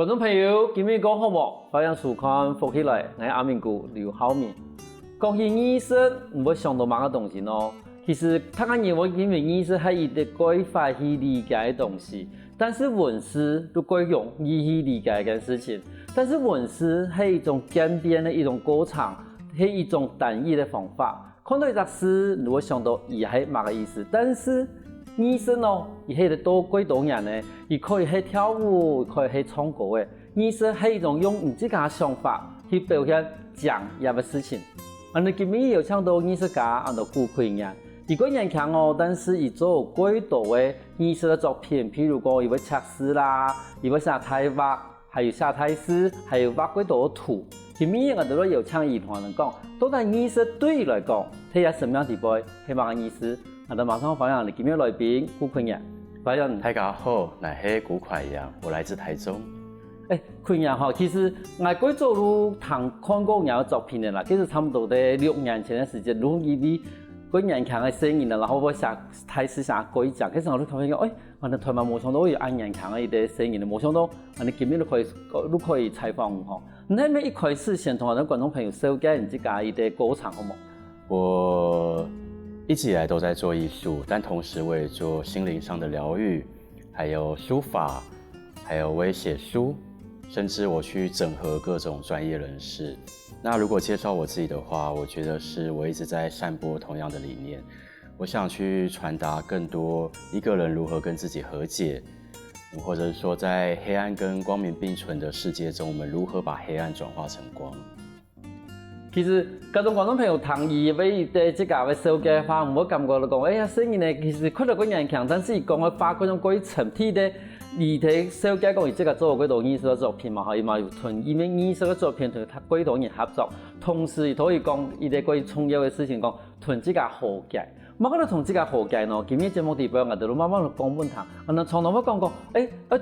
观众朋友，今日讲好无？欢迎收看福起来，我是阿明哥刘浩明。讲起艺术，唔会想到某个东西咯。其实，他讲认为因为艺术系一个规划去理解的东西，但是文字如果用意去理解一件事情，但是文字是一种简便的一种过程，是一种单一的方法。看到一只诗，如果想到伊系某个意思，但是艺术咯，伊系得多几多人呢？伊可以系跳舞，可以系唱歌的。艺术是一种用你自己的想法去表现讲一个事情。你今日有唱到艺术家，顾坤人，伊个人强哦，但是伊做几多的艺术的作品，譬如讲伊会测试啦，伊会写台画，还有写台诗，还有画几多的图。今日我哋都有唱艺团人讲，到底艺术对伊来讲，睇下什么样地步，希望艺术。我哋马上欢迎你今日来宾顾坤人，欢迎。大家好，我是顾坤人，我来自台中。坤人哈，其实我过做路谈看过人的作品的啦，其实差不多在6年前的时间，如因为个人强的声音啦，然后我写台词写几集，其实我都发现讲，我哋台湾冇想到有安人强的一啲声音，冇想到我哋今日都可以采访我吼。你喺咩一开始先同我哋观众朋友介绍你自己一啲过程好冇？我一直以来都在做艺术，但同时我也做心灵上的疗愈，还有书法，还有我也写书，甚至我去整合各种专业人士。那如果介绍我自己的话，我觉得是我一直在散播同样的理念，我想去传达更多一个人如何跟自己和解，或者说在黑暗跟光明并存的世界中，我们如何把黑暗转化成光。其实，各种观众朋友同意为对这个的设计法，我感觉讲，哎呀，声音呢，其实看到个人强，但是伊讲的发嗰种几层体的，立体设计讲伊这个做几多艺术的作品嘛，伊嘛有同因为艺术的作品同他几多人合作，同时伊可以讲伊哋关于重要的事情讲同这个和解。我觉得同这个和解呢，今日节目地方我哋都慢慢讲问谈，从头我讲讲，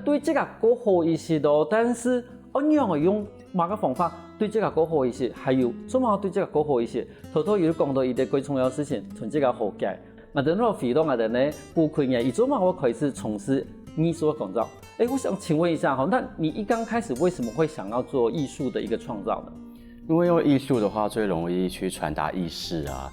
对这个过好一些咯，但是按样的用某个方法。对这个过好一些，还有怎么对这个过好一些？偷偷有讲到一啲最重要的事情，从这个和解。我等到回到我哋呢，顾坤人，以怎么我开始从事艺术的工作？我想请问一下哈，那你一刚开始为什么会想要做艺术的一个创造呢？因为用艺术的话，最容易去传达意识啊。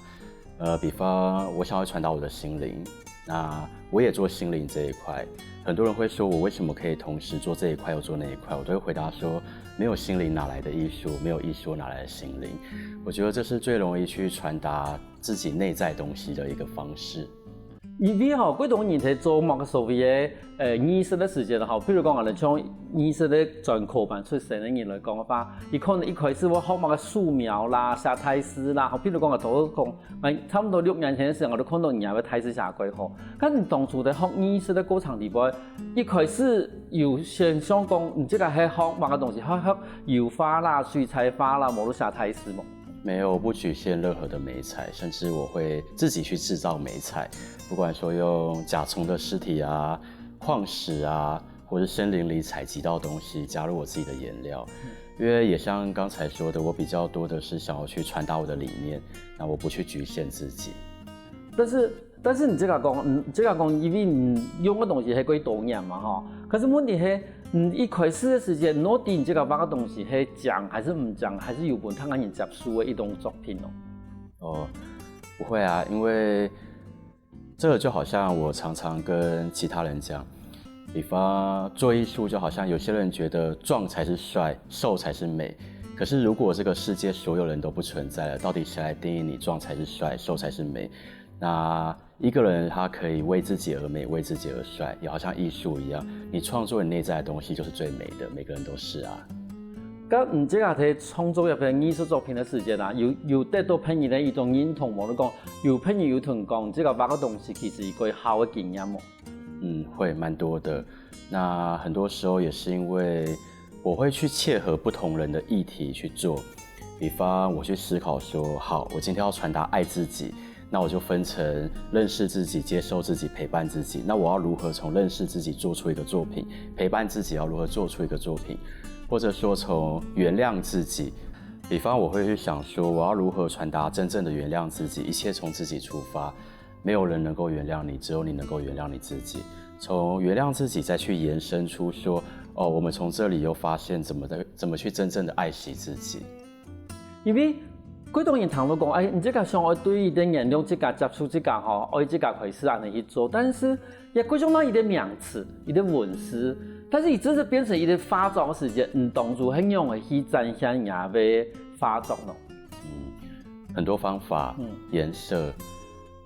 比方我想要传达我的心灵，那我也做心灵这一块。很多人会说我为什么可以同时做这一块又做那一块，我都会回答说，没有心灵哪来的艺术？没有艺术哪来的心灵？我觉得这是最容易去传达自己内在东西的一个方式。因为哈，几多人在做某个所谓的艺术的事情啦，譬如讲我哋从艺术的专科班出身的人来讲的话，伊可能一开始我学某个素描啦、写台诗啦，譬如讲我头讲，差不多6年前的时候，我都看到人家的台诗写几好。咁你当初在学艺术的过程里边，一开始有先想讲，你这个系学某个东西，学油画啦、水彩画啦，冇都写台诗冇？没有，不局限任何的媒材，甚至我会自己去制造媒材，不管说用甲虫的尸体啊、矿石啊，或是森林里采集到的东西，加入我自己的颜料。因为也像刚才说的，我比较多的是想要去传达我的理念，那我不去局限自己。但是你这个讲，因为你用的东西是几多年嘛哈，可是问题是，一开始的时间，你对你这个画的东西是讲还是唔讲，还是有本他人接受的一种作品哦，不会啊，因为这个就好像我常常跟其他人讲，比方做艺术就好像有些人觉得壮才是帅，瘦才是美。可是如果这个世界所有人都不存在了，到底谁来定义你壮才是帅，瘦才是美？那一个人他可以为自己而美，为自己而帅，也好像艺术一样，你创作你内在的东西就是最美的，每个人都是啊。咁你这个在创作一份艺术作品的时间啊，有得到朋友的一种认同冇？你讲有朋友有同讲，这个画个东西其实一个好的经验冇？会蛮多的。那很多时候也是因为我会去切合不同人的议题去做，比方我去思考说，好，我今天要传达爱自己。那我就分成认识自己、接受自己、陪伴自己。那我要如何从认识自己做出一个作品，陪伴自己要如何做出一个作品，或者说从原谅自己。比方我会去想说，我要如何传达真正的原谅自己，一切从自己出发，没有人能够原谅你，只有你能够原谅你自己。从原谅自己再去延伸出说，哦，我们从这里又发现怎么去真正的爱惜自己。因为几种人谈到讲，你这个想要对伊的言论，这个接触这个吼，爱这个开始安尼去做，但是也几种伊的名词，伊的文字，但是伊真正变成伊的发展时间，当初很容易去展现也被发展咯。很多方法，颜色，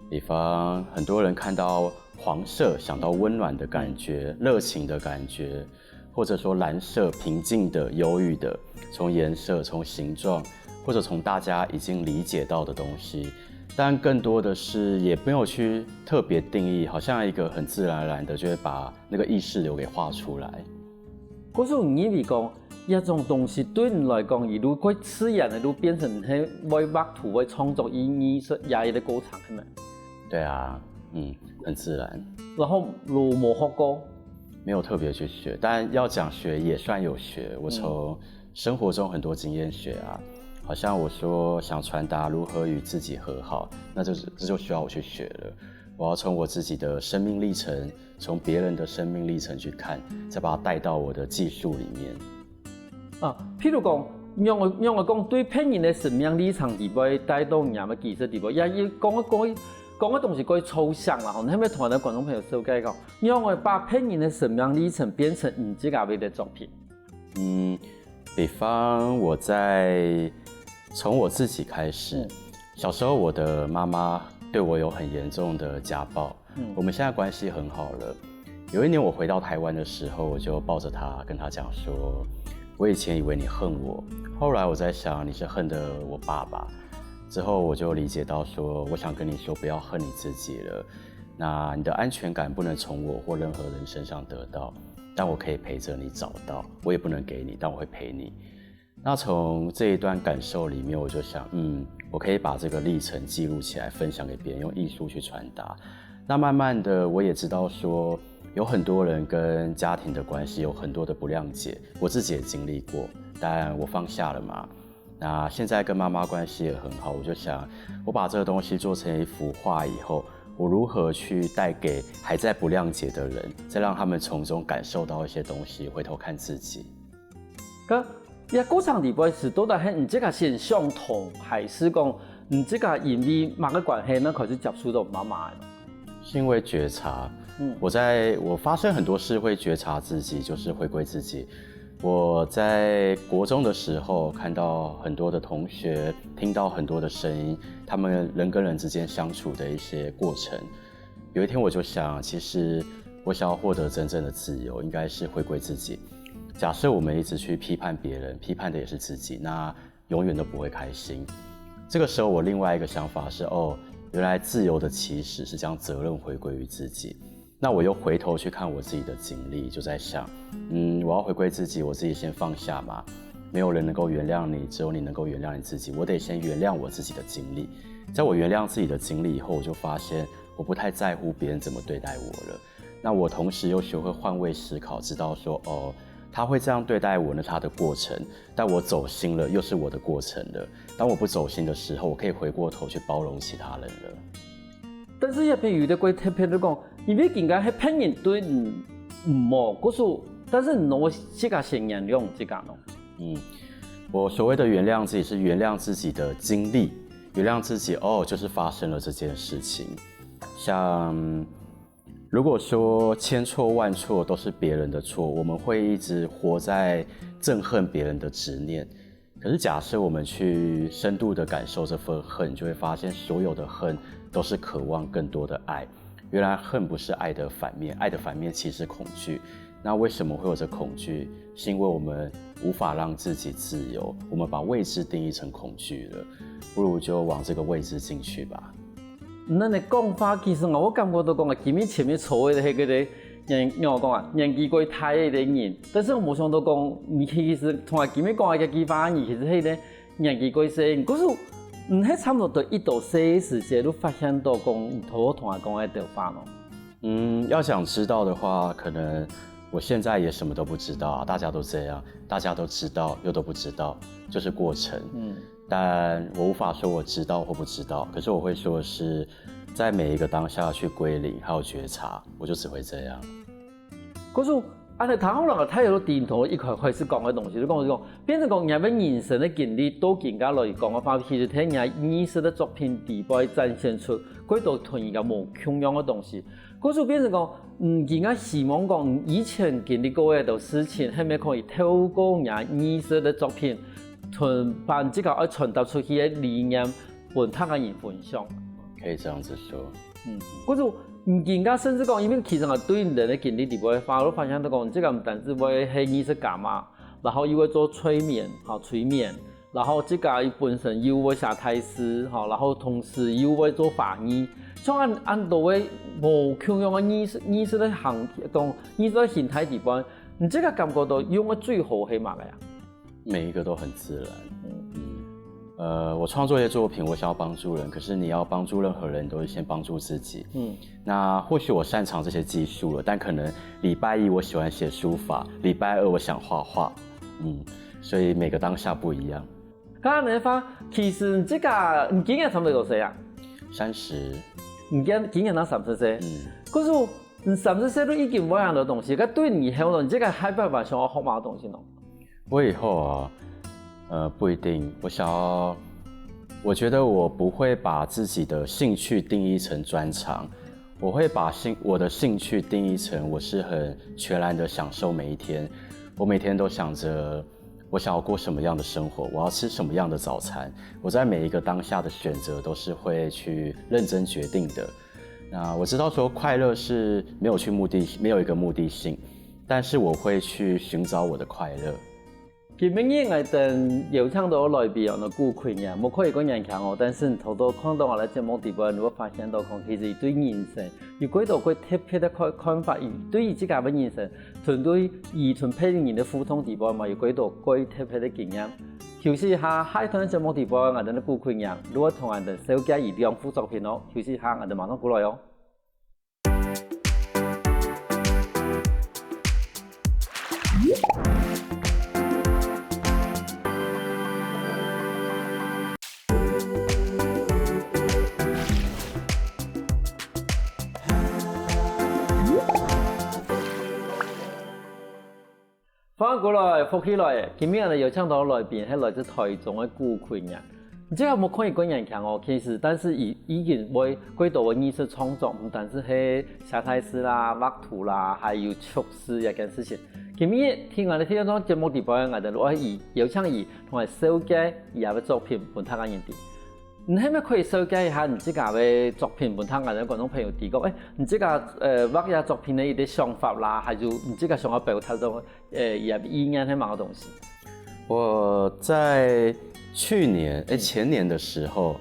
比方很多人看到黄色想到温暖的感觉、热情的感觉，或者说蓝色平静的、忧郁的，从颜色、从形状，或者从大家已经理解到的东西，但更多的是也没有去特别定义，好像一个很自然而然的就会把那个意识流给画出来。可是你嚟讲，一种东西对你来讲，如果自然的都变成喺为画图、为创作艺术也一个过程，系咪？对啊，很自然。然后如冇学过，没有特别去学，但要讲学也算有学。我从生活中很多经验学啊，好像我说想传达如何与自己和好，那这就需要我去学了。我要从我自己的生命历程，从别人的生命历程去看，再把它带到我的技术里面。譬如讲，用我讲对别人的生命历程地位带到人嘅技术地位，也要讲嘅东西过于抽象啦。你可唔可以同我哋观众朋友紹介講，用我把別人的生命歷程變成你自己的作品？比方我從我自己開始，小時候我的媽媽對我有很嚴重的家暴，我們現在關係很好了。有一年我回到台灣的時候，我就抱着她跟她講說，我以前以為你恨我，後來我在想你是恨的我爸爸。之後我就理解到說，我想跟你說不要恨你自己了，那你的安全感不能從我或任何人身上得到，但我可以陪着你找到，我也不能給你，但我會陪你。那從這一段感受裡面，我就想，我可以把這個歷程記錄起來，分享給別人，用藝術去傳達。那慢慢的我也知道說，有很多人跟家庭的關係有很多的不諒解，我自己也經歷過，但我放下了嘛。那現在跟媽媽關係也很好，我就想，我把這個東西做成一幅畫以後，我如何去帶給還在不諒解的人，再讓他們從中感受到一些東西，回頭看自己。一過程裡邊是到底係你這個先相同，還是講你這個因為某個關係呢開始接觸到媽媽？是因為覺察，我發生很多事會覺察自己，就是回歸自己。我在國中的時候看到很多的同學，聽到很多的聲音，他們人跟人之間相處的一些過程。有一天我就想，其實我想要獲得真正的自由，應該是回歸自己。假設我們一直去批判別人，批判的也是自己，那永遠都不會開心。這個時候我另外一個想法是，原來自由的起始是將責任回歸於自己。那我又回頭去看我自己的經歷，就在想，我要回歸自己，我自己先放下嘛。沒有人能夠原諒你，只有你能夠原諒你自己。我得先原諒我自己的經歷。在我原諒自己的經歷以後，我就發現我不太在乎別人怎麼對待我了。那我同時又學會換位思考，知道說，他會這樣對待我，那是他的過程，但我走心了，又是我的過程了。當我不走心的時候，我可以回過頭去包容其他人了。但是也譬如啲特別嚟講，因為人家係別人對唔好，嗰時，但是我自己先原諒自己咯。我所謂的原諒自己，是原諒自己的經歷，原諒自己就是發生了這件事情。像如果說千錯萬錯都是別人的錯，我們會一直活在憎恨別人的執念。可是假設我們去深度的感受這份恨，就會發現所有的恨都是渴望更多的愛。原來恨不是愛的反面，愛的反面其實是恐懼。那為什麼會有這恐懼？是因為我們無法讓自己自由，我們把未知定義成恐懼了。不如就往這個未知進去吧。那你講法其實我感覺到講前面錯嘅係嗰啲人，我講年紀過大嘅人，但是我冇想到講，你其實同埋前面講嘅幾番嘢，其實係咧年紀過細人，嗰時唔係差唔多到1到4時間都發現到講，我同我講嘅對話咯。要想知道的話，可能我現在也什麼都不知道啊，大家都這樣，大家都知道又都不知道，就是過程。但我無法說我知道或不知道，可是我會說是在每一個當下去歸零，還有覺察，我就只會這樣。嗰時尼睇可能睇到電台一開始講嘅東西，你講，變成講人嘅人生嘅經歷都更加來講嘅話，其實睇人藝術嘅作品地步展現出幾多同而家冇同樣嘅東西，嗰就變成講，人家希望講以前經歷過嘅道事情，係咪可以透過人藝術嘅作品，把這個傳達出去嘅理念，本他嘅人分享。可以這樣子說。嗰就。人家甚至講，因為其實我對人嘅經歷地步發，我發現到講，這個唔單止會係藝術家嘛，然後又會做催眠，催眠，然後這個本身又會寫台詞，然後同時又會做翻譯，像按到位無同樣嘅藝術嘅行動，藝術嘅形態地步，你這個感覺到用嘅最好係乜嘅呀？每一個都很自然。我創作一些作品，我想要幫助人，可是你要幫助任何人，都是先幫助自己。那或許我擅長這些技術了，但可能禮拜一我喜歡寫書法，禮拜二我想畫畫。所以每個當下不一樣。咁你發，其實這個你今年差唔多多歲啊？30。你今年到30歲。可是你30歲都已經冇樣嘅東西，咁對你以後，你這個還不想要學乜東西呢？我以後啊。不一定。我覺得我不會把自己的興趣定義成專長，我會把我的興趣定義成我是很全然的享受每一天。我每天都想着我想要過什麼樣的生活，我要吃什麼樣的早餐。我在每一個當下的選擇都是會去認真決定的。那我知道說快樂是沒有一個目的性，但是我會去尋找我的快樂。今日我等有請到來賓嘅顧坤陽，冇可以講人強哦，但是頭都看到我哋節目地步，你會發現到其實對人生有幾多個特別嘅看法，對於自己嘅人生，團隊與團配人嘅互動地步嘛，有幾多個特別嘅經驗。休息下，下一段節目地步，我哋嘅顧坤陽，如果同我哋小姐以兩幅作品哦，休息下，我哋馬上過來哦。翻過來，復起來，今日我哋有請到來賓係來自台中嘅顧坤陽。唔知有冇可以講人強哦？其實，但是已經為幾多嘅藝術創作，唔單止係寫台詞啦、畫圖啦，還有出詩一件事情。今日聽我哋聽到節目地步，我哋攞起有請伊同埋小姐伊嘅作品，本他嘅人哋。你係咪可以小解一下你自己嘅作品，本他我哋觀眾朋友提過？你自己畫嘅作品嘅一啲想法啦，還有你自己想要表達到意念係乜個東西？我在去年前年的時候，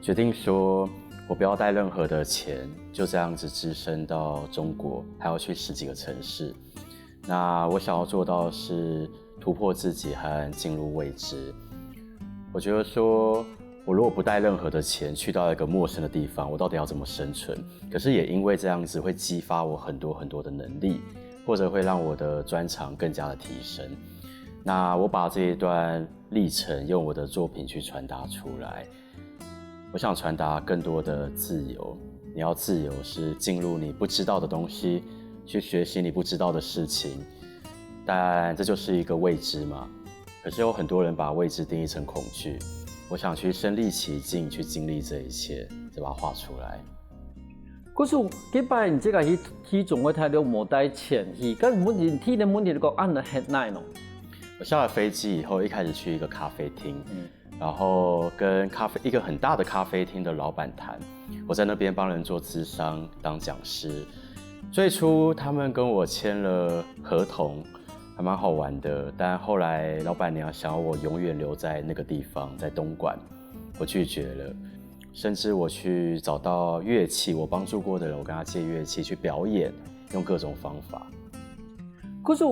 決定說我不要帶任何的錢，就這樣子只身到中國，還要去10幾個城市。那我想要做到是突破自己和進入未知。我覺得說，我如果不帶任何的錢去到一個陌生的地方，我到底要怎麼生存？可是也因為這樣子會激發我很多很多的能力，或者會讓我的專長更加的提升。那我把這一段歷程用我的作品去傳達出來。我想傳達更多的自由。你要自由是進入你不知道的東西，去學習你不知道的事情，但這就是一個未知嘛。可是有很多人把未知定義成恐懼。我想去身歷其境，去經歷這一切，再把它畫出來。可是幾擺你這個去中國睇到冇帶錢去，咁問題的問題個按得很難咯。我下了飛機以後，一開始去一個咖啡廳，然後跟一個很大的咖啡廳的老闆談，我在那邊幫人做諮商，當講師。最初他們跟我簽了合同。還蠻好玩的，但後來老闆娘想要我永遠留在那個地方，在東莞，我拒絕了。甚至我去找到樂器，我幫助過的人，我跟他借樂器去表演，用各種方法。可是，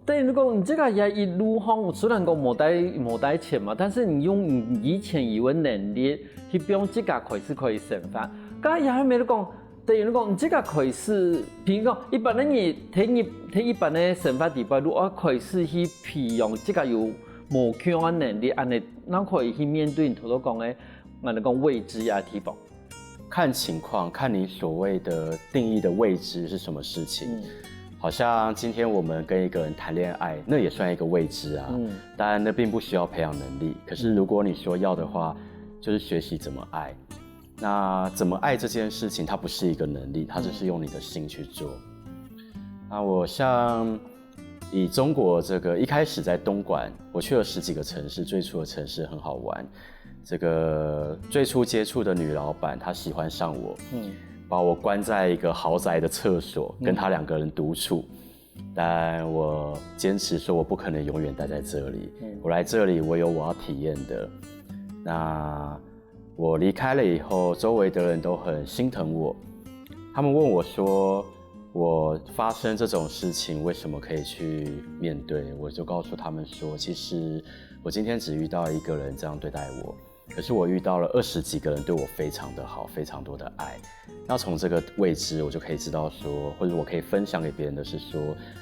等於講你這個也一路行，雖然講冇帶錢嘛，但是你用你以前有嘅能力去表這個開始可以生發。咁也係咪講？等於講，你這個開始，譬如講，一般的人睇一般的生活地步，如果開始去培養這個有無強嘅能力，安尼，咱可以去面對你頭先講的，我哋講未知啊地方。看情況，看你所謂的定義的未知是什麼事情。好像今天我们跟一个人谈恋爱，那也算一个未知啊。当然，那并不需要培养能力。可是如果你说要的话，就是学习怎么爱。那怎么爱这件事情，它不是一个能力，它只是用你的心去做。那我像以中国这个一开始在东莞，我去了10几个城市，最初的城市很好玩。这个最初接触的女老板，她喜欢上我，把我关在一个豪宅的厕所，跟她2个人独处。但我坚持说，我不可能永远待在这里。我来这里，我有我要体验的。那我离开了以后，周围的人都很心疼我。他们问我说，我发生这种事情，为什么可以去面对？我就告诉他们说，其实我今天只遇到一个人这样对待我。可是我遇到了20几个人对我非常的好，非常多的爱。那从这个位置，我就可以知道说，或者我可以分享给别人的是说，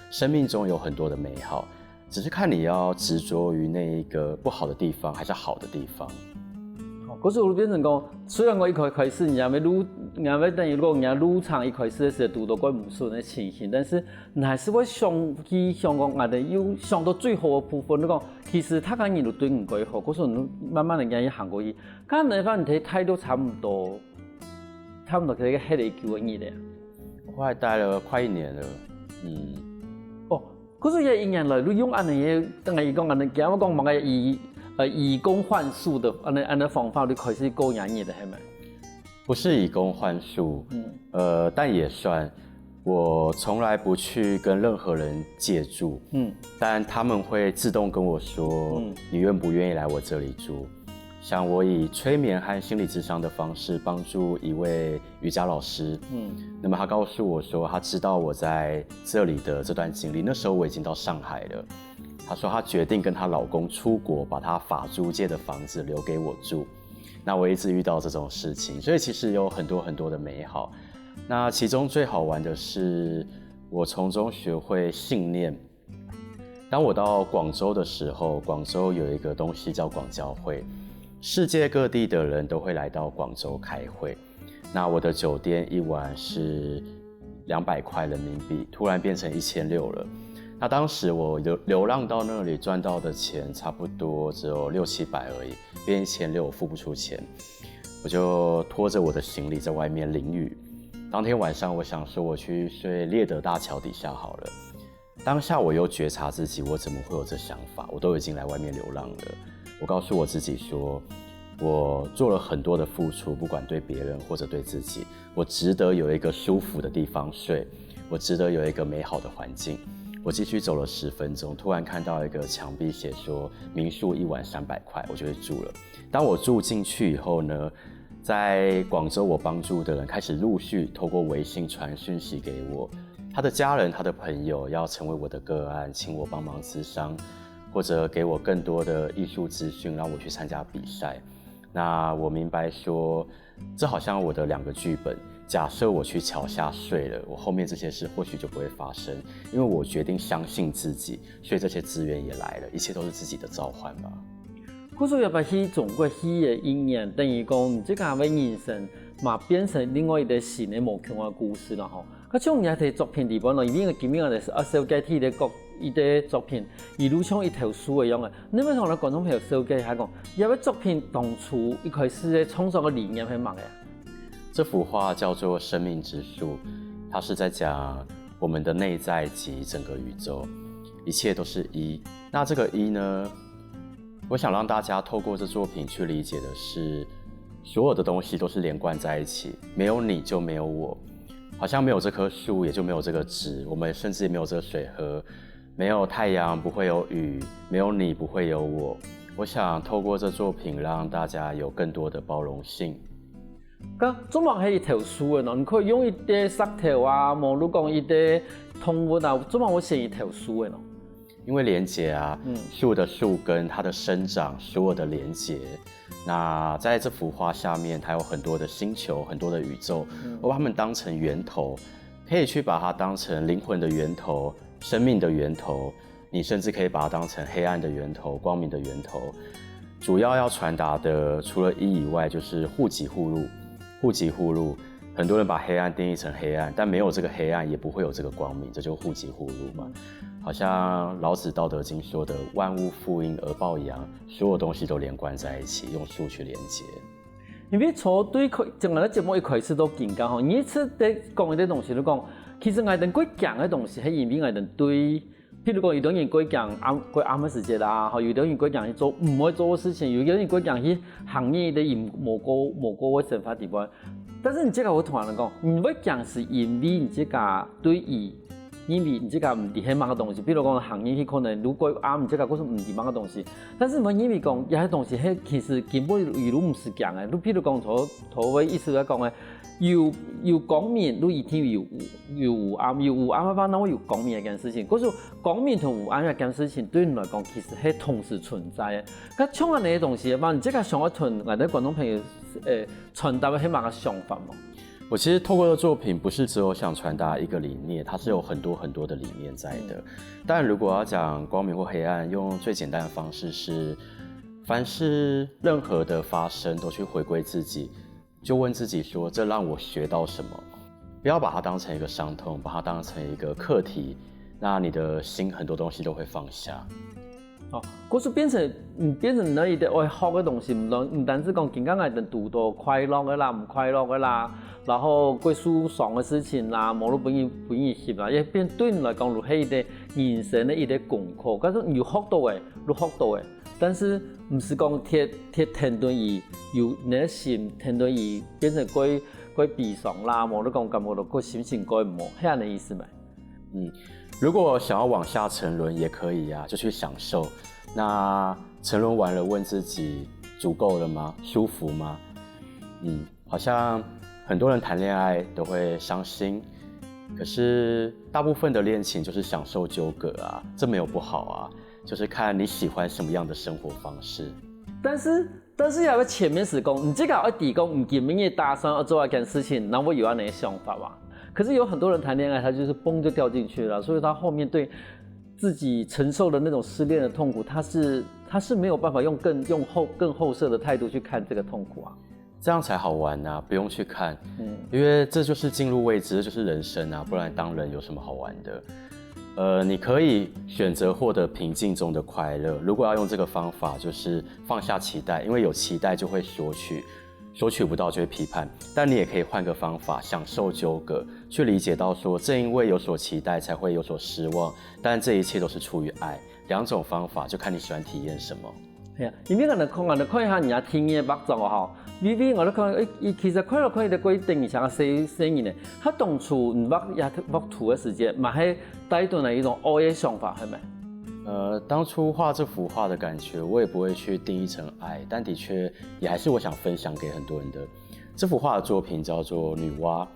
生命中有很多的美好，只是看你要执着于那一个不好的地方，还是好的地方。可是我变成讲，虽然我一开始人家要等于讲人家入场一开始的时候遇到过唔顺的情形，但是你还是会想讲，我哋要想到最好的部分。你讲，其实他讲你就对唔过好，可是你慢慢的人家行过去，咁你反正态度差唔多佢个黑的叫嘅嘢咧。我还待了快1年了，哦，可是也1年来，你用安尼嘅，等于讲安尼，讲我讲乜嘅以工换术的安的方法，你开始过人嘢的系咪？不是以工换术，但也算。我从来不去跟任何人借住，但他们会自动跟我说，你愿不愿意来我这里住？像我以催眠和心理咨商的方式帮助一位瑜伽老师，那么他告诉我说，他知道我在这里的这段经历，那时候我已经到上海了。她说她决定跟她老公出国，把她法租界的房子留给我住。那我一直遇到这种事情，所以其实有很多很多的美好。那其中最好玩的是，我从中学会信念。当我到广州的时候，广州有一个东西叫广交会，世界各地的人都会来到广州开会。那我的酒店一晚是200块人民币，突然变成1600了。那当时我流浪到那里赚到的钱差不多只有600-700而已，变1600我付不出钱，我就拖着我的行李在外面淋雨。当天晚上我想说我去睡猎德大桥底下好了。当下我又觉察自己，我怎么会有这想法？我都已经来外面流浪了。我告诉我自己说，我做了很多的付出，不管对别人或者对自己，我值得有一个舒服的地方睡，我值得有一个美好的环境。我继续走了10分钟，突然看到一个墙壁写说民宿1晚300块，我就会住了。当我住进去以后呢，在广州我帮助的人开始陆续透过微信传讯息给我，他的家人、他的朋友要成为我的个案，请我帮忙咨商，或者给我更多的艺术资讯，让我去参加比赛。那我明白说，这好像我的2个剧本。假设我去桥下睡了，我后面这些事或许就不会发生，因为我决定相信自己，所以这些资源也来了，一切都是自己的召唤吧。可是要不去中国戏的因缘，等于讲你这个人生嘛变成另外一个新的无穷的故事了吼。可像你睇作品里边咯，因为今日是小姐睇的国伊的作品，一路像一条书一样的。你咪同你观众朋友小姐下讲，有位作品当初一开始的创作的理念係乜嘅？这幅画叫做《生命之树》，它是在讲我们的内在及整个宇宙，一切都是一。那这个一呢，我想让大家透过这作品去理解的是，所有的东西都是连贯在一起，没有你就没有我，好像没有这棵树也就没有这个纸，我们甚至也没有这个水喝，没有太阳不会有雨，没有你不会有我。我想透过这作品让大家有更多的包容性。总嘛係一條書嘅，你可以用一啲石頭啊，無如講一啲動物啊，總嘛會寫一條書嘅咯。因為連結啊，樹的樹根，它的生長，所有的連結。那在這幅畫下面，它有很多的星球，很多的宇宙，我把它們當成源頭，可以去把它當成靈魂的源頭、生命的源頭，你甚至可以把它當成黑暗的源頭、光明的源頭。主要要傳達的，除了一以外，就是互己互入。互己互入，很多人把黑暗定义成黑暗，但没有这个黑暗，也不会有这个光明，这就互即互入嘛。好像老子《道德经》说的“万物负阴而抱阳”，所有东西都连贯在一起，用数去连接。因为从对整个节目一开始都讲讲吼，你次在讲一啲东西都讲，其实我哋过讲嘅东西係因為我哋對，譬如講有啲人過講過啱嘅時節啦，有啲人過講去做唔會做嘅事情，有啲人過講去行業的某個嘅想法地方。但是你這個我同人講，唔會講是因為你這個對於，因為你這個唔係喺某個東西，譬如講行業佢可能如果啱你這個嗰種唔係某個東西，但是唔係因為講有些東西係其實根本如唔是講嘅，你譬如講頭位意思嚟講嘅。要光明，你一定要有暗，有暗嘅話，那我有光明一件事情。嗰種光明同有暗一件事情，對你來講其實係同時存在嘅。咁像我哋嘅東西嘅話，你即刻想一屯我哋觀眾朋友傳達嘅係乜個想法嗎？我其實透過的作品不是只有想傳達一個理念，它是有很多很多的理念在的。但如果要講光明或黑暗，用最簡單的方式是，凡是任何的發生都去回歸自己。就問自己說：這讓我學到什麼？不要把它當成一個傷痛，把它當成一個課題，那你的心很多東西都會放下。哦，嗰時變成你一啲愛學嘅東西，唔單止講，更加係讀到快樂嘅啦，唔快樂嘅啦，然後過舒爽嘅事情啦，冇到本意翕啦，亦變對你來講，如係一啲人生嘅一啲功課。嗰種要學到嘅，你學到嘅。但是唔是講貼停頓而要你嘅心停頓而變成過悲傷啦，冇得講感覺到個心情過唔好，係咁嘅意思咪？如果想要往下沉淪也可以啊，就去享受。那沉淪完了，問自己足夠了嗎？舒服嗎？好像很多人談戀愛都會傷心，可是大部分的戀情就是享受糾葛啊，這沒有不好啊。就是看你喜歡什麼樣的生活方式，但是有個前面是講，你這個要提供唔見面嘅打算要做一件事情，那我有那個想法吧。可是有很多人談戀愛，他就是嘣就掉進去了，所以他後面對自己承受的那種失戀的痛苦，他是沒有辦法用更後設的態度去看這個痛苦啊。這樣才好玩啊，不用去看，因為這就是進入未知，這就是人生啊，不然當人有什麼好玩的？你可以選擇獲得平靜中的快樂。如果要用這個方法，就是放下期待，因為有期待就會索取，索取不到就會批判。但你也可以換個方法，享受糾葛，去理解到說，正因為有所期待，才會有所失望。但這一切都是出於愛。兩種方法，就看你喜歡體驗什麼。係啊，因為我哋看一下人家聽嘅目作吼，比比我哋看，其實快樂可以嘅規定，像個聲音咧，他當初唔畫圖嘅時間，嘛係帶動了一種愛嘅想法，係咪？當初畫這幅畫的感覺，我也不會去定義成愛，但的確也還是我想分享給很多人的。這幅畫的作品叫做女媧，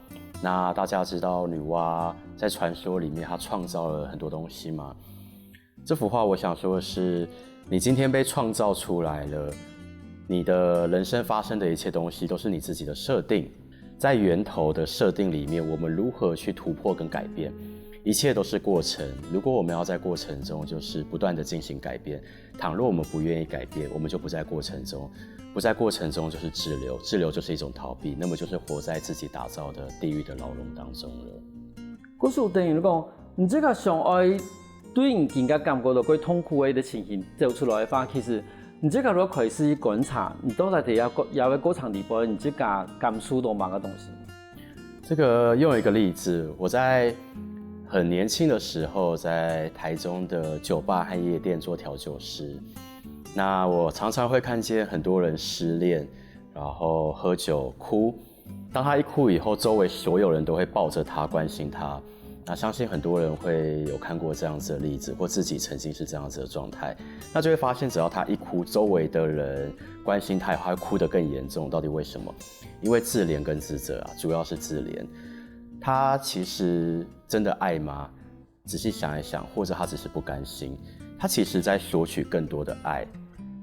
那大家知道女媧在傳說裡面，她創造了很多東西嘛。這幅畫我想說的是，你今天被創造出來了，你的人生發生的一切東西都是你自己的設定，在源頭的設定裡面，我們如何去突破跟改變，一切都是過程。如果我們要在過程中就是不斷的進行改變，倘若我們不願意改變，我們就不在過程中，不在過程中就是滯留，滯留就是一種逃避，那麼就是活在自己打造的地獄的牢籠當中了。嗰時等於你講，你這個想愛對你更加感覺到佢痛苦嘅情形走出來嘅話，其實你這個如果開始觀察，你到底有個過程裡邊，你這個感受到某個東西。這個用一個例子，我在很年輕的時候，在台中的酒吧和夜店做調酒師。那我常常會看見很多人失戀，然後喝酒哭。當他一哭以後，周圍所有人都會抱着他，關心他。那相信很多人會有看過這樣子的例子，或自己曾經是這樣子的狀態。那就會發現，只要他一哭，周圍的人關心他，他會哭得更嚴重。到底為什麼？因為自憐跟自責啊，主要是自憐。他其實真的愛嗎？仔細想一想，或者他只是不甘心。他其實在索取更多的愛。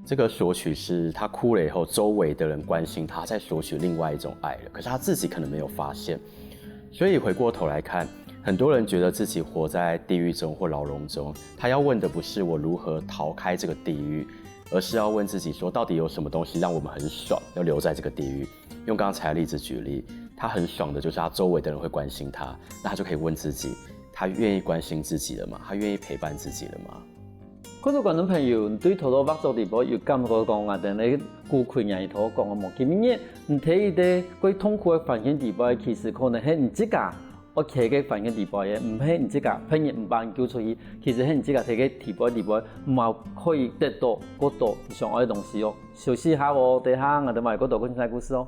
這個索取是他哭了以後，周圍的人關心他，在索取另外一種愛了。可是他自己可能沒有發現。所以回過頭來看，很多人覺得自己活在地獄中或牢籠中。他要問的不是我如何逃開這個地獄，而是要問自己說，到底有什麼東西讓我們很爽，要留在這個地獄。用剛才的例子舉例，他很爽的就是他周围的人会关心他，那他就可以问自己，他愿意关心自己了吗？他愿意陪伴自己了吗？嗰種觀眾朋友對頭頭畫作地方有感覺講啊，但係顧困人頭講啊冇，其實呢，唔睇伊啲嗰痛苦嘅環境地方，其實可能係唔自家我企嘅環境地方嘅，唔係唔自家朋友唔幫救出去，其實係唔自家睇嘅地方，唔係可以得到嗰度想愛嘅東西哦。休息下喎，等下我哋埋嗰度講精彩故事哦。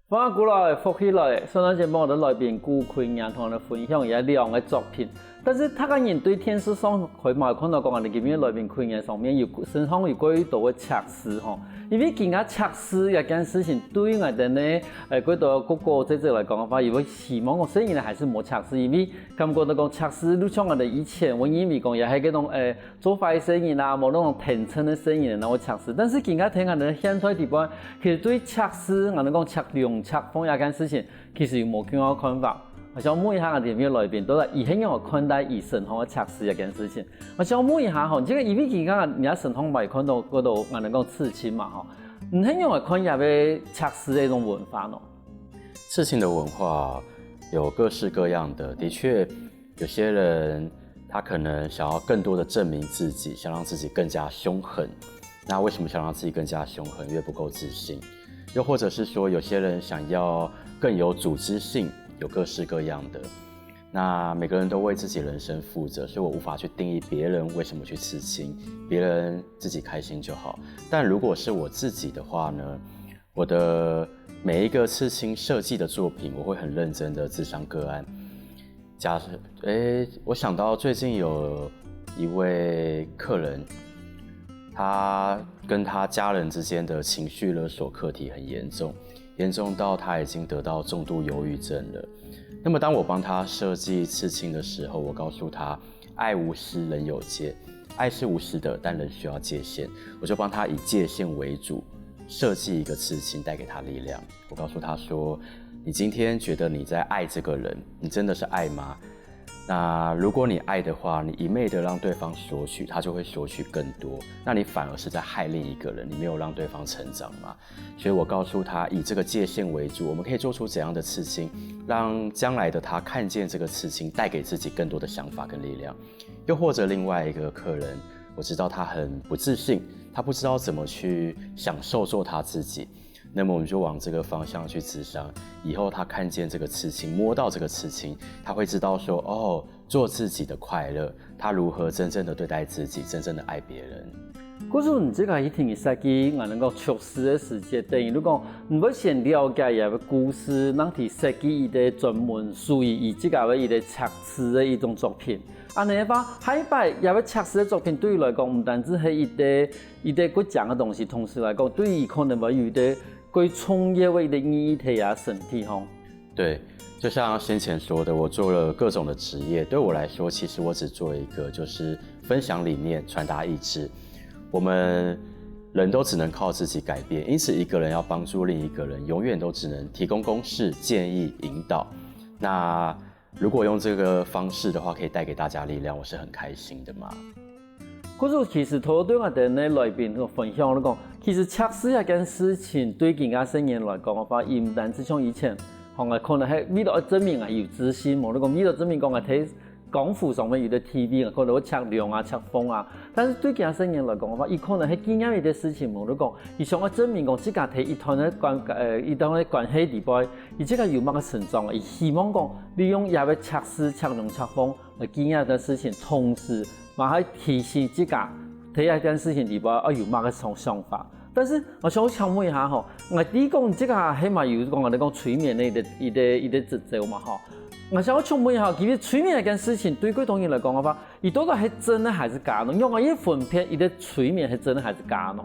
翻過來，復起來，上兩節目我哋來賓顧坤陽同我哋分享一兩個作品，但是他個人對電視上佢冇看到講我哋今日來賓坤陽上面有身上有幾多嘅測試吼，因為見下測試一件事情對我哋呢幾多個個姐姐來講嘅話，如果希望我雖然還是冇測試，因為感覺到講測試，就像我哋以前我以為講也係嗰種做壞生意啦，冇那種天秤嘅生意然後測試，但是見下聽我哋現在地方，其實對測試我哋講測量測風一件事情，其實有冇幾個看法。我想問一下我哋嘅來賓，到底以係樣看待醫生行嘅測試一件事情。我想問一下吼，這個因為而家人家神通未看到嗰度，我哋講刺青嘛吼，唔係樣看入嘅測試嘅一種文化咯。刺青的文化有各式各樣的，的確有些人他可能想要更多的證明自己，想讓自己更加兇狠。那為什麼想讓自己更加兇狠？因為不夠自信。又或者是說，有些人想要更有組織性，有各式各樣的。那每個人都為自己人生負責，所以我無法去定義別人為什麼去刺青，別人自己開心就好。但如果是我自己的話呢，我的每一個刺青設計的作品，我會很認真的諮商個案。假設，我想到最近有一位客人，他跟他家人之間的情緒勒索課題很嚴重，嚴重到他已經得到重度憂鬱症了。那麼當我幫他設計刺青的時候，我告訴他，愛無私，人有界。愛是無私的，但人需要界限。我就幫他以界限為主，設計一個刺青，帶給他力量。我告訴他說，你今天覺得你在愛這個人，你真的是愛嗎？那如果你愛的話，你一昧的讓對方索取，他就會索取更多，那你反而是在害另一個人，你沒有讓對方成長嘛。所以我告訴他，以這個界限為主，我們可以做出怎樣的刺青，讓將來的他看見這個刺青，帶給自己更多的想法跟力量。又或者另外一個客人，我知道他很不自信，他不知道怎麼去享受做他自己，那麼我們就往這個方向去諮商，以後他看見這個刺青，摸到這個刺青，他會知道說，哦，做自己的快樂，他如何真正的對待自己，真正的愛別人。嗰時唔知個一聽設計，我能夠測試嘅時間，等於你講，唔會先了解一個故事，讓佢設計一個專門屬於以這個為一個測試嘅一種作品。啊，你話海擺一個測試嘅作品，對於來講唔單止係一個佢講嘅東西，同時來講，對於可能會有一個佢創業為的意義體啊身體吼。對，就像先前說的，我做了各種的職業，對我來說，其實我只做一個，就是分享理念，傳達意志。我們人都只能靠自己改變，因此一個人要幫助另一個人，永遠都只能提供公式、建議、引導。那如果用這個方式的話，可以帶給大家力量，我是很開心的嘛。嗰時其實對我哋呢來賓個分享嚟講，其實測試一件事情對其他成員來講嘅話，唔單止像以前，可能係為咗證明有自信，冇你講為咗證明講睇廣府上面有啲 TV 可能會測量啊、測風啊，但是對其他成員來講嘅話，伊可能係經驗一啲事情冇你講，伊想要證明講自家睇一段嘅關係地方，伊自家有乜嘅成長啊，伊希望講利用一個測試、測量、測風嚟經驗嘅事情，同時嘛係提醒自家睇一件事情地方有乜嘅想法。但是我想問一下吼，我哋講這個起碼有講我哋講催眠嘅一個節奏嘛吼。我想問一下，其實催眠一件事情對嗰種人來講嘅話，伊到底係真的還是假呢？用我一分辨，伊的催眠係真的還是假呢？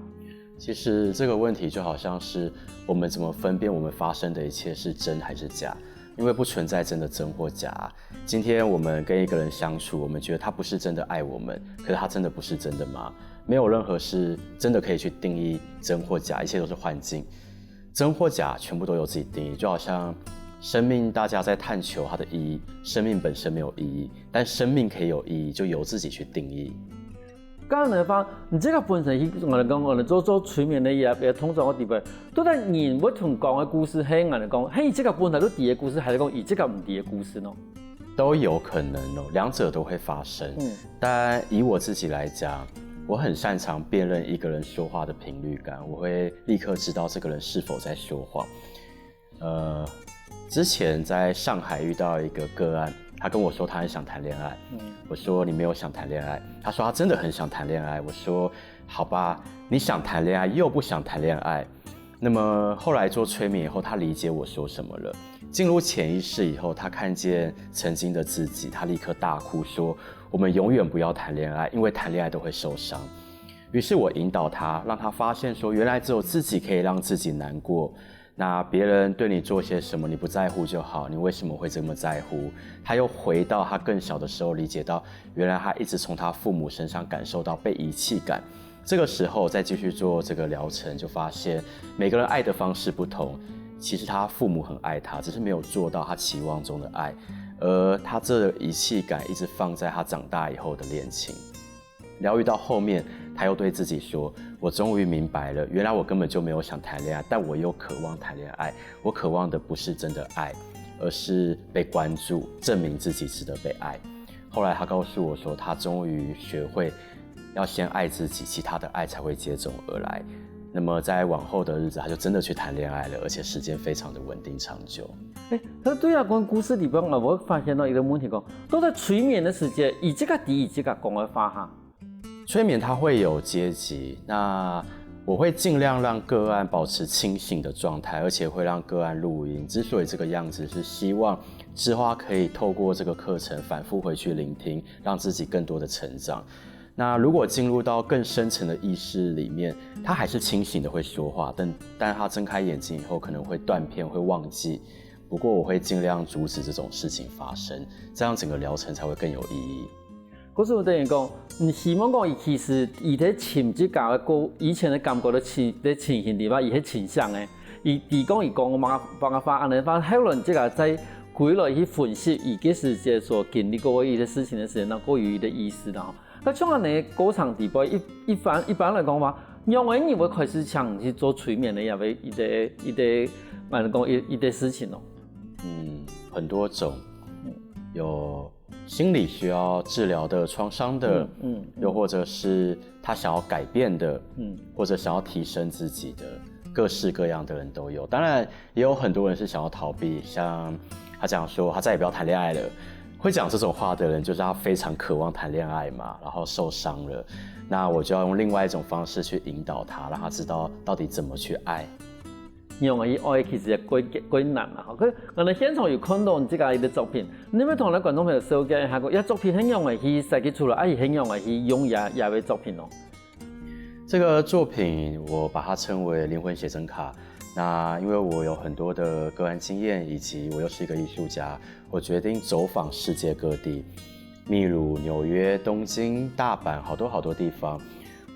其實這個問題就好像是我們怎麼分辨我們發生的一切是真還是假。因为不存在真的真或假。今天我们跟一个人相处，我们觉得他不是真的爱我们，可是他真的不是真的吗？没有任何事真的可以去定义真或假，一切都是幻境。真或假全部都有自己定义，就好像生命，大家在探求它的意义。生命本身没有意义，但生命可以有意义，就由自己去定义。刚才講，你這個本身我哋講，我哋做催眠嘅嘢，通常我哋到底人要同講嘅故事，係我哋講，係這個本來都啲嘅故事，係講而這個唔啲嘅故事呢？都有可能哦，兩者都會發生。但以我自己來講，我很擅長辨認一個人說話的頻率感，我會立刻知道這個人是否在說謊。之前在上海遇到一個個案。他跟我說他很想談戀愛，我說你沒有想談戀愛，他說他真的很想談戀愛，我說好吧，你想談戀愛又不想談戀愛。那麼後來做催眠以後，他理解我說什麼了，進入潛意識以後，他看見曾經的自己，他立刻大哭說我們永遠不要談戀愛，因為談戀愛都會受傷。於是我引導他，讓他發現說原來只有自己可以讓自己難過，那別人對你做些什麼你不在乎就好，你為什麼會這麼在乎？他又回到他更小的時候，理解到原來他一直從他父母身上感受到被遺棄感。這個時候再繼續做這個療程，就發現每個人愛的方式不同，其實他父母很愛他，只是沒有做到他期望中的愛，而他這個遺棄感一直放在他長大以後的戀情。療癒到後面，他又對自己說，我終於明白了，原來我根本就沒有想談戀愛，但我又渴望談戀愛。我渴望的不是真的愛，而是被關注，證明自己值得被愛。後來他告訴我說，他終於學會要先愛自己，其他的愛才會接踵而來。那麼在往後的日子，他就真的去談戀愛了，而且時間非常的穩定長久。那對啊，講故事裡邊我發現到一個問題，都在催眠的時間，以這個講嘅法哈。催眠它會有階級，那我會盡量讓個案保持清醒的狀態，而且會讓個案錄音。之所以這個樣子，是希望之後可以透過這個課程反覆回去聆聽，讓自己更多的成長。那如果進入到更深層的意識裡面，他還是清醒的會說話，但他睜開眼睛以後可能會斷片，會忘記。不過我會盡量阻止這種事情發生，這樣整個療程才會更有意義。嗰時我等於講，你希望講，其實伊喺潛質教嘅個以前嘅感覺咧情形地方，伊係傾向嘅。伊講我幫我發，然後後來即個再回來去分析伊嘅世界所經歷過伊嘅事情嘅時候，然後過於伊嘅意思啦。咁像你過程地步，一般嚟講話，讓人會開始想去做催眠嘅，因為伊啲講伊啲事情咯。很多種，有心理需要治療的創傷的，又或者是他想要改變的，或者想要提升自己的，各式各樣的人都有。當然也有很多人是想要逃避，像他講說他再也不要談戀愛了。會講這種話的人就是他非常渴望談戀愛嘛，然後受傷了，那我就要用另外一種方式去引導他，讓他知道到底怎麼去愛。讓我愛其實係幾難啊！我哋現場有看到這個嘅作品，你咪同我哋觀眾朋友紹介一下個，一作品很容易去設計出來，也很容易去用也為作品咯。這個作品我把它稱為靈魂寫真卡。那因為我有很多的個案經驗，以及我又是一個藝術家，我決定走訪世界各地，秘魯、紐約、東京、大阪，好多地方。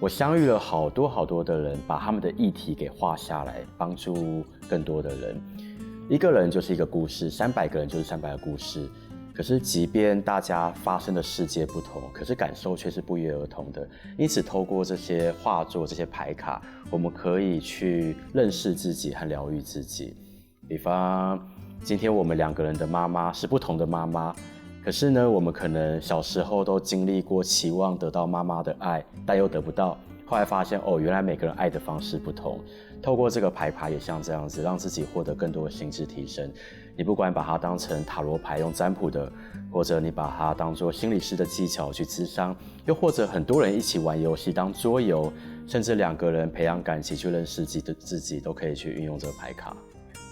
我相遇了好多的人，把他們的議題給畫下來，幫助更多的人。一個人就是一個故事，300個人就是300個故事。可是即便大家發生的世界不同，可是感受卻是不約而同的。因此透過這些畫作、這些牌卡，我們可以去認識自己和療癒自己。比方今天我們2個人的媽媽是不同的媽媽，可是呢，我們可能小時候都經歷過期望得到媽媽的愛，但又得不到。後來發現原來每個人愛的方式不同。透過這個牌卡也像這樣子，讓自己獲得更多的心智提升。你不管把它當成塔羅牌用占卜的，或者你把它當作心理師的技巧去諮商，又或者很多人一起玩遊戲當桌遊，甚至2個人培養感情去認識自己，都可以去運用這個牌卡。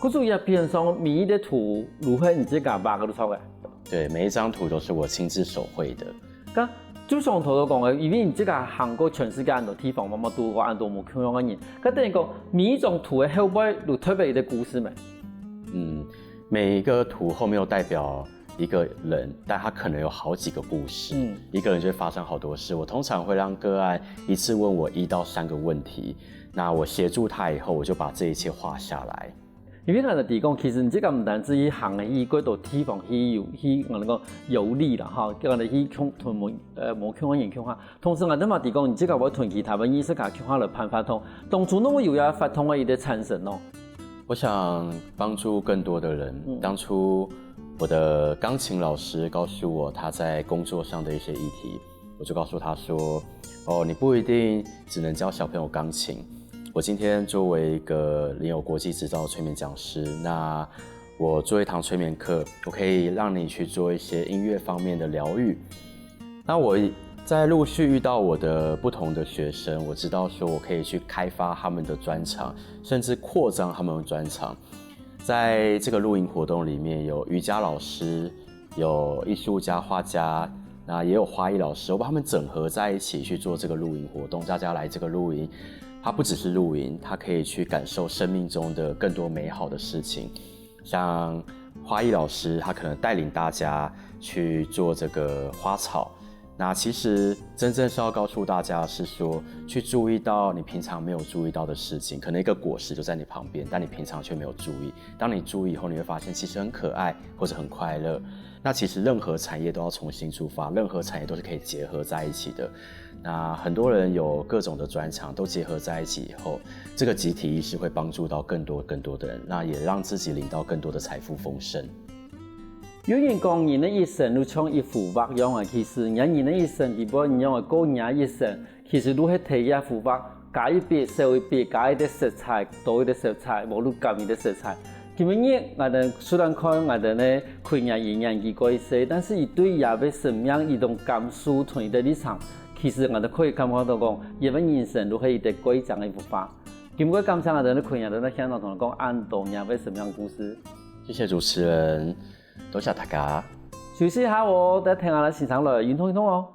嗰種也變成每一個圖如何你自己畫嘅都錯嘅。對，每一張圖都是我親自手繪的。咁就上頭都講嘅，因為你這個行過全世界很多地方，冇多過很多冇同樣嘅人。咁等於講每一種圖嘅後背有特別的故事咩？每一个图后面又代表一个人，但他可能有好几个故事，一个人就会发生好多事。我通常会让个案一次问我1到3个问题，那我协助他以后，我就把这一切画下来。因为我哋讲，其实这个唔单止去行去嗰度地方去我哋讲游历啦，哈，叫我哋去屯门无腔话研腔下。同时我哋嘛哋讲，你这个我屯去台湾意识下腔下来办法通，当初那么有呀法通嘅一啲产生咯。我想帮助更多的人。当初我的钢琴老师告诉我他在工作上的一些议题，我就告诉他说：哦，你不一定只能教小朋友钢琴。我今天作为一个领有国际执照的催眠讲师，那我做一堂催眠课，我可以让你去做一些音乐方面的疗愈。那我在陆续遇到我的不同的学生，我知道说我可以去开发他们的专长，甚至扩张他们的专长。在这个露营活动里面，有瑜伽老师，有艺术家、画家，那也有花艺老师，我把他们整合在一起去做这个露营活动。大家来这个露营，它不只是露营，它可以去感受生命中的更多美好的事情。像花艺老师，他可能带领大家去做这个花草。那其实真正是要告诉大家的是说，去注意到你平常没有注意到的事情，可能一个果实就在你旁边，但你平常却没有注意。当你注意以后，你会发现其实很可爱或者很快乐。那其实任何产业都要重新出发，任何产业都是可以结合在一起的。那很多人有各种的专长都结合在一起以后，这个集体意识会帮助到更多的人，那也让自己领到更多的财富丰盛。有人讲人的一生都像一幅画一样啊，其实人的一生，如果你用个人一生，其实都是睇一幅画，加一笔、少一笔，加一啲色彩，多一啲色彩，无论减一啲色彩。今日我哋虽然看我哋呢看人演演技过一些，但是伊对也被什么样一种感受同伊的立场，其实我哋可以感觉到讲，伊的人生都是一个规章的一幅画。今日感谢我哋呢看人都在香港同我讲，安东也被什么样故事？谢谢主持人。多謝大家。休息一下我再聽下你現場來運動哦。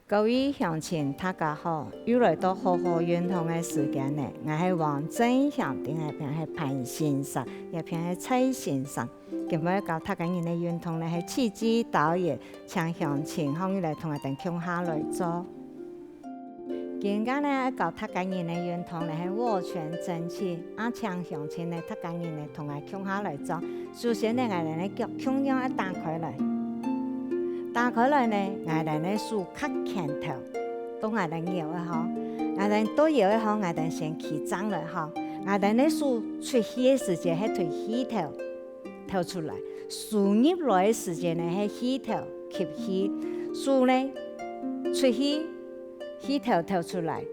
各位鄉親大家好，又來到好好運動嘅時間呢，我係黃正祥，定係偏係潘先生，也偏係蔡先生。今日教大家人嘅運動呢係刺激導演，請鄉親可以來同我哋共下來做。今日呢教大家人嘅運動呢係握拳爭氣，請鄉親呢大家人呢同我共下來做。首先呢，我哋呢腳胸樣一打開來。打開來呢，我哋呢數卡拳頭，都我哋搖一下，我哋都搖一下，我哋先起張來哈。我哋呢數出氣嘅時間係推氣頭吐出來，數入來嘅時間呢係氣頭吸氣，數呢出氣氣頭吐出來，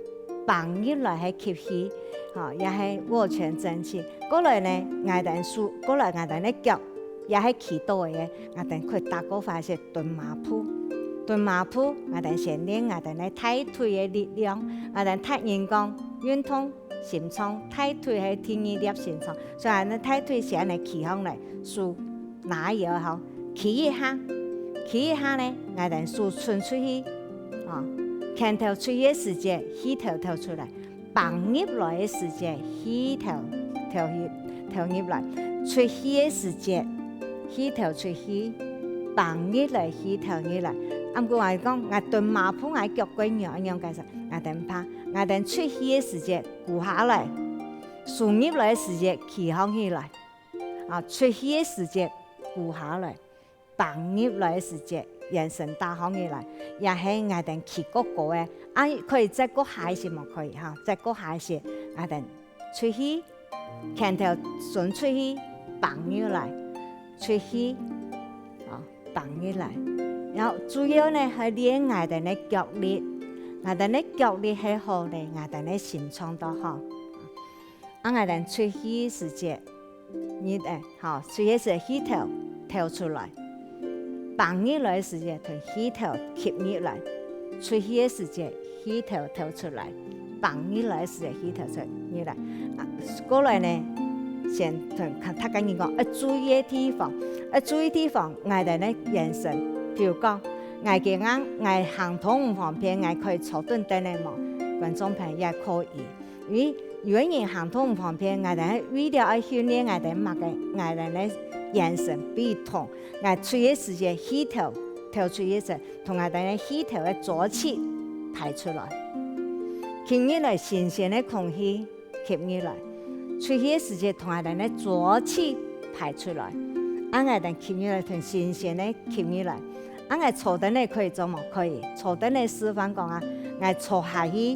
放入來係吸氣，嚇也係握拳爭氣。過來呢，我哋數過來我哋呢腳。也係企到嘅，我哋佢打個法是蹲馬步，蹲馬步，我哋先練我哋呢抬腿嘅力量，我哋睇人講運動心臟，抬腿係天意粒心臟，所以我哋抬腿先嚟企上嚟，數哪有好，企一下呢，我哋數伸出去，拳頭出嘅時間，氣頭吐出嚟，放入來嘅時間，氣頭入來，出氣嘅時間。氣頭出氣，放入來氣頭入來。咁佢話講，我蹲馬步，我腳骨樣樣解釋，我哋怕，我哋出氣嘅時間顧下來，順入來嘅時間企上起來，出氣嘅時間顧下來，放入來嘅時間眼神打上起來，也係我哋企高高嘅，可以再高下一些嘛可以嚇，再高下一些，我哋出氣，拳頭順出氣，放入來。出氣，放入來，然後主要呢係練我哋嘅腳力，我哋嘅腳力係好咧，我哋嘅心臟都好。我哋出氣時節，你好，出氣時氣頭吐出來，放入來時節同氣頭吸入來，出氣時節氣頭吐出來，放入來時節氣頭出入來。過來呢，先看他跟你讲，注意的地方，注意地方，我哋咧眼神，譬如講，我嘅眼，我行通唔方便，我可以坐頓等嚟望，觀眾朋友也可以。如果人行通唔方便，我哋為了要訓練我哋乜嘅，我哋咧眼神比通，我吹嘅時間氣頭吹嘅時，同我哋咧氣頭嘅左氣排出來，吸入來新鮮嘅空氣吸入來。吹氣嘅時間同我哋咧左氣排出來，我哋吸入來同新鮮嘅吸入來。我坐等咧可以做冇？可以。坐等咧示範講啊，我坐下去，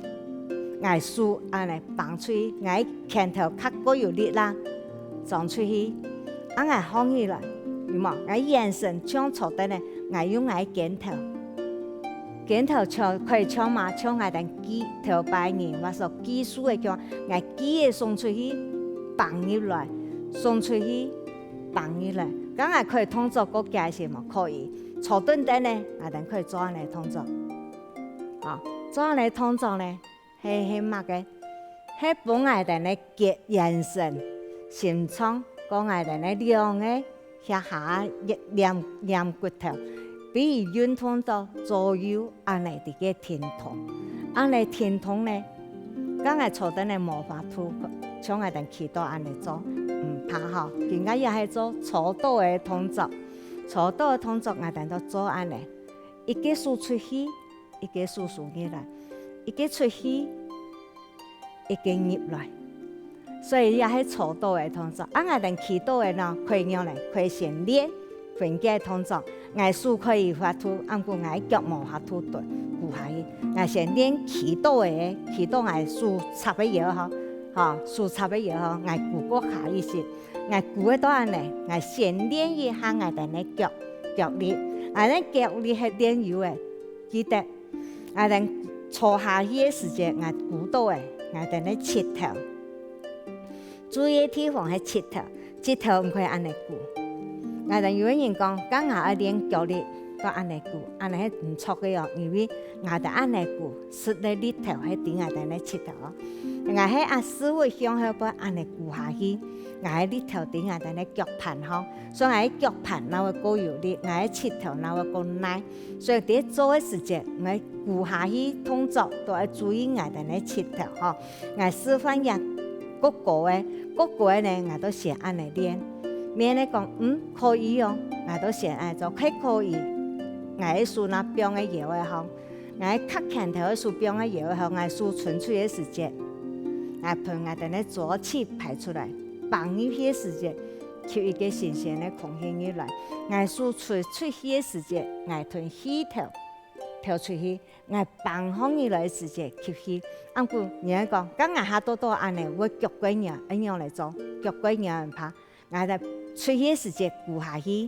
我數安尼放出去，我拳頭較過有力啦，撞出去，我放起來，有冇？我眼神將坐等咧，我用我肩頭可以搶嘛？搶我哋肌頭擺人，或者肌數嘅叫我肌嘅送出去。放入來，送出去，放入來，咁我可以通作個介紹嘛？可以，坐頓等咧，我哋可以做嚟通作，做嚟通作咧，係乜嘅？係幫我哋咧結眼神、心腸，講我哋咧兩個下練骨頭，比如運動到左右，安尼啲嘅天堂，安尼天堂咧，咁我坐頓咧無法突破。像我哋祈禱安尼做，唔怕嗬。而家又係做坐倒嘅動作，坐倒嘅動作我哋都做安尼，一個數出去，一個數入來，一個出去，一個入來。所以又係坐倒嘅動作。我哋祈禱嘅呢，可以用嚟，可以先練分解動作。我數可以發出，按過我腳冇發出對，顧下去。我先練祈禱嘅，祈禱我數插嘅嘢嗬。數插嘅嘢嗬，我顧過下一些，我顧得到安尼，我先練一下我哋嘅腳力，我哋腳力係練有嘅，記得我哋坐下去嘅時間，我顧到嘅，我哋嘅膝頭，注意嘅地方係膝頭唔可以安尼顧。我哋有人講，咁我要練腳力，都安尼顧，安尼係唔錯嘅哦，因為我哋安尼顧，實咧力頭係頂我哋嘅膝頭。我喺思維向後邊安尼顧下去，我喺呢頭頂我哋咧腳盤吼，所以我喺腳盤那會夠有力，我喺膝頭那會夠耐，所以喺做嘅時節，我顧下去動作都要注意我哋咧膝頭吼。我示範一個嘅咧，我都先安尼練，免咧講可以哦，我都先安做可以，我喺數那邊嘅嘢嘅吼，我喺咳拳頭嘅數邊嘅嘢嘅吼，我數存出嘅時節。我噴我哋咧左氣排出來，放入去嘅時間，吸一個新鮮嘅空氣入來。我數出去嘅時間，我吞氣頭跳出去，我放放入來嘅時間吸氣。按顧人講，咁我下多安尼，我腳骨娘一樣嚟做，腳骨娘唔怕。我哋出去嘅時間顧下去，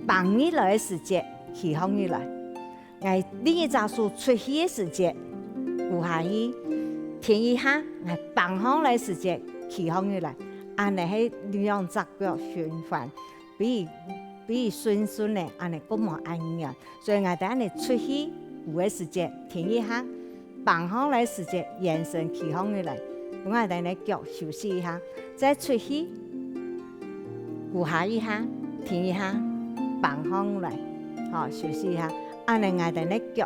放入來嘅時間氣放入來。我另一隻數出去嘅時間顧下去。停一下，我放放來時間，起放入來，安尼係兩隻腳循環，比如順咧，安尼咁冇安樣。所以我哋安尼出去顧嘅時間，停一下，放放來時間，眼神起放入來，我哋咧腳休息一下，再出去顧下一下，停一下，放放來，休息一下，安尼我哋咧腳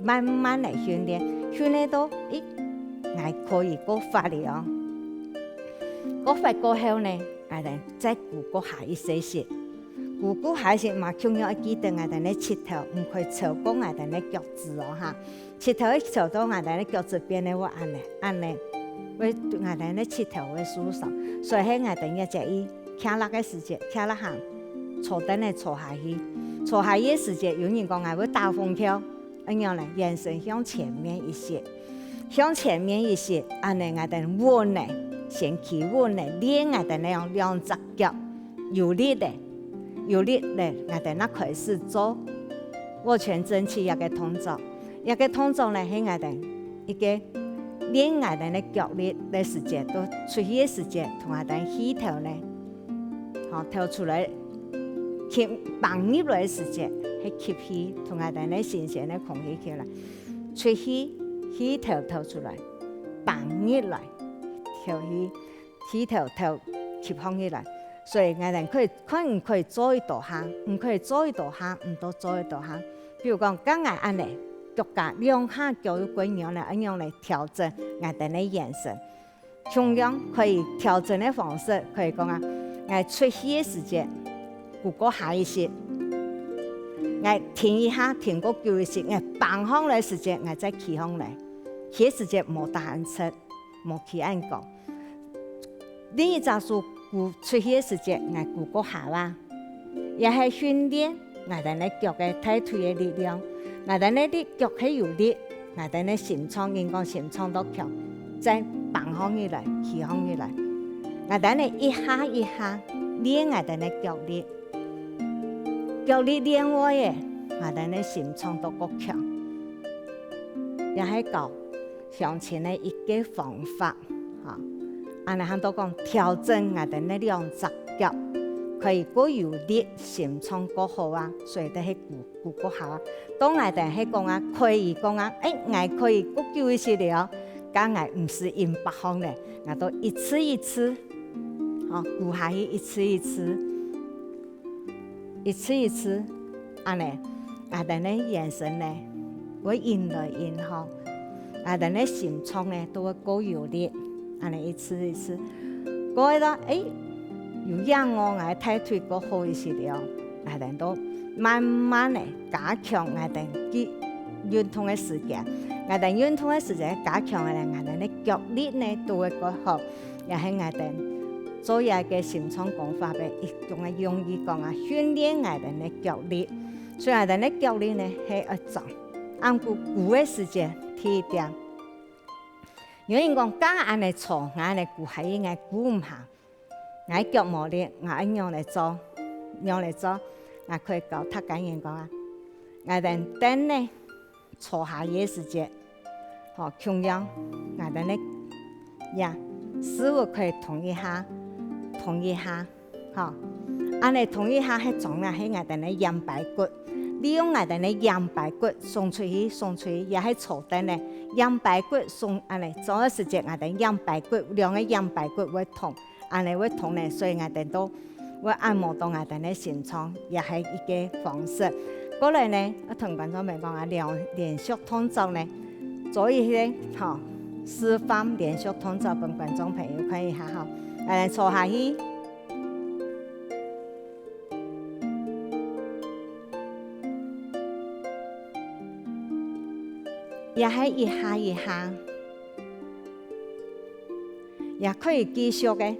慢慢嚟訓練到我可以過發了哦，過發過後呢，我哋再顧過下一些些，顧下一些嘛，仲要記得我哋咧膝頭唔可以超過我哋咧腳趾哦嚇，膝頭一超到我哋咧腳趾邊咧會安尼，會我哋咧膝頭會舒爽，所以喺我哋一隻衣，企落嘅時節，企落行，坐等咧坐下去嘅時節，有人講我會打風跳，咁樣咧眼神向前面一些。向前面一些，安尼我哋穩咧，先企穩咧，練我哋用兩隻腳有力咧，我哋那開始做握拳正氣一個動作，咧係我哋一個練我哋咧腳力嘅時節，都出去嘅時節，同我哋氣頭咧，跳出來，吸放入來嘅時節，係吸氣，同我哋咧新鮮嘅空氣起來，出去。氣頭吐出來，放入來，跳起，氣頭吐，吸放起来。所以我哋可以做一道项，唔可以做一道项，唔都做一道项。比如講，今日安尼腳架兩下腳要幾樣嚟，一樣嚟調整我哋嘅眼神。同樣可以調整嘅方式，可以講啊，我出氣嘅時間，顧過下一些。我停一下，停個久一些，我放空嘅時間，我再起空嚟。起時間冇大按出，冇起按講。另一隻數顧出氣嘅時間，我顧過下啦，也係訓練我哋嘅腳嘅抬腿嘅力量。我哋呢啲腳係有力，我哋呢心臟應該心臟都強，再放空起來，起空起來。我哋呢一下一下練我哋嘅腳力。腳力練我嘅，我哋呢心臟都夠強，也係教向前嘅一個方法嚇。安尼很多講調整我哋呢兩隻腳，可以夠有力，心臟夠好啊，所以都係顧夠好啊。當我哋係講啊，可以講啊，我可以夠久一些了，但我唔是硬不行咧，我都一次一次，顧下去一次一次。一次一次，安尼，我哋呢眼神呢會引來引去，我哋呢心臟呢都會夠有力，安尼一次一次，過到有讓我抬腿夠好一些了，我哋都慢慢地加強我哋嘅運動嘅時間，我哋運動嘅時間加強我哋呢腳力呢都會夠好，又係我哋。做嘢嘅心臟講法嘅一種嘅用意講啊，訓練我哋嘅腳力，所以我哋嘅腳力呢係一種按顧嘅時間提點。有人講假安尼錯，我哋顧係應該顧唔下，我腳冇力，我一樣嚟做，我可以教他講人講啊，我哋等呢坐下嘅時間，同樣我哋呢呀，師傅可以同一下。安尼同一下係種啊，係我哋嘅陽白骨，利用我哋嘅陽白骨送出去，也係坐定咧。陽白骨送安尼做嘅時間，我哋陽白骨兩個陽白骨會痛，安尼會痛咧，所以我哋都會按摩到我哋嘅心臟，也係一個方式。過來呢，我同觀眾朋友講啊，連續動作呢，做一些示範連續動作，俾觀眾朋友看一下哈。坐下去，也係一下一下，也可以繼續嘅。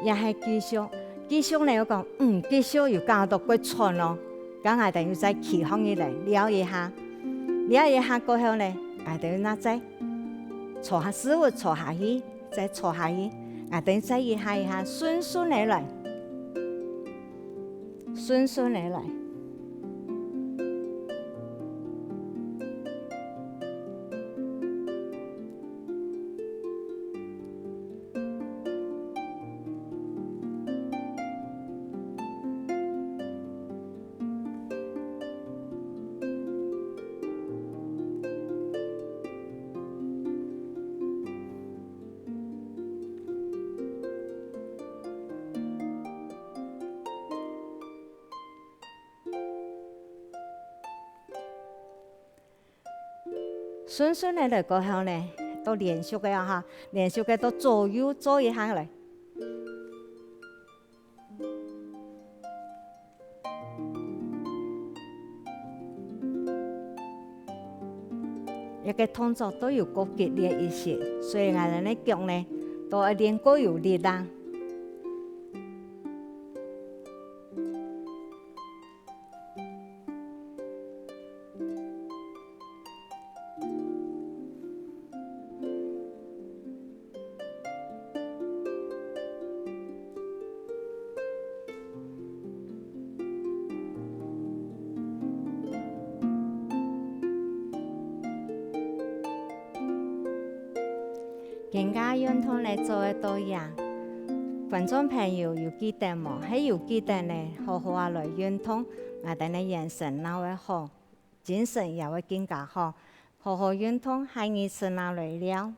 也係繼續咧，我講繼續又加到骨串咯，咁我哋要再起放起來撩一下過後咧，我哋要再坐下師傅坐下去，再坐下去，我哋再一下順順地來。順順地嚟過後呢，都連續嘅嚇，連續嘅都左右做一下嚟。一個動作都要夠激烈一些，所以我哋呢腳呢都要練夠有力啦。更加運動嚟做得到呀！觀眾朋友要記得冇？喺要記得呢，好好啊來運動，我哋嘅眼神也會好，精神也會更加好，好好運動，係你生下來了。